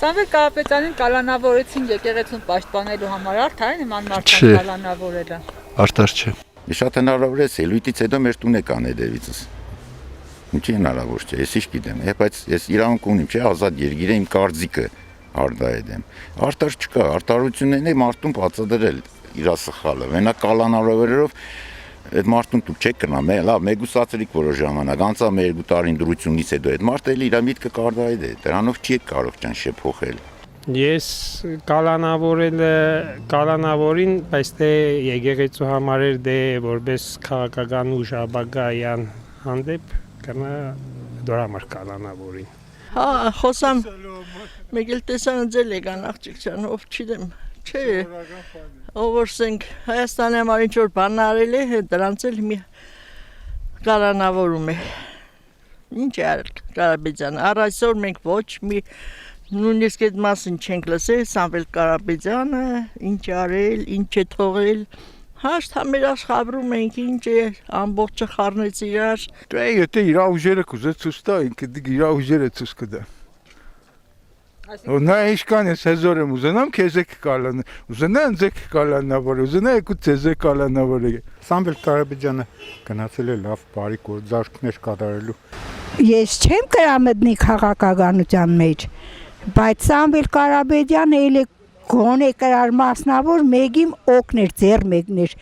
Սամվել Կարապետյանին կալանավորեցին եկեղեցուն պաշտպանելու համար, արդար է նման մարդկանց կալանավորելը։ Արդար չէ։ Շատ հնարավոր է ելույթից հետո մեր տուն է կան հետևիցս։ Ինչի հնարավոր չէ, ես ինչ գիտեմ, բայց ես իրավունք ունիմ, չէ, ազատ երկիր է, իմ կարծիքը արդայեդեմ։ Արդար չկա, արդարությունն է մարդուն բացադրել իր սխալը։ Մենակ կալանավորելով այդ մարդուն դուք չեք կնամ, լավ, մեգուսացրիք որոշ ժամանակ, անցա մեր 2 տարին դրությունից հետո այդ մարդը էլ իր միտքը կարդայդ է, դրանով չի կարող ճանշե փոխել։ Ես կալանավորին, բայց դե եկեղեցու համար էր դե որպես քաղաքական ուժ ապագայան հանդեպ կնա դրա համար կալանավորին։ Հա, խոսամ մեկ էլ տեսան ձել եկան աղջիկյան, ով չգիտեմ, չէ, ով որ սենք Հայաստանի համար ինչ-որ բան արել է, դրանց էլ մի կալանավորում է։ Ինչ է արել Կարապետյանը, առ այսօր մենք ոչ մի նույնիսկ այդ մասին չենք լսել, Սամվել Կարապետյանը ինչ արել, ինչ է թողել, հաշտ մեր աշխարհում ենք, ինչ է ամբողջը խառնեց իրար։ Դե եթե իր ուժերը կուզե ցույց տա, ինքը իր ուժերը ցույց կտա։ Նա ինչքան ես հզոր եմ ուզենամ, քեզ եք կալան, ուզենան ձեք կալանավոր, ուզենա եկու ձեզ եք կալանավոր։ Սամվել Կարապետյանը գնացել է լավ բարի գործարքներ կատարելու։ Ես չեմ կրամտնի քաղաքականության մեջ, բայց Սամվել Կարապետյանը էլ է գոնե կրար մասնավոր մեկին օգներ, ձեռ մեկներ։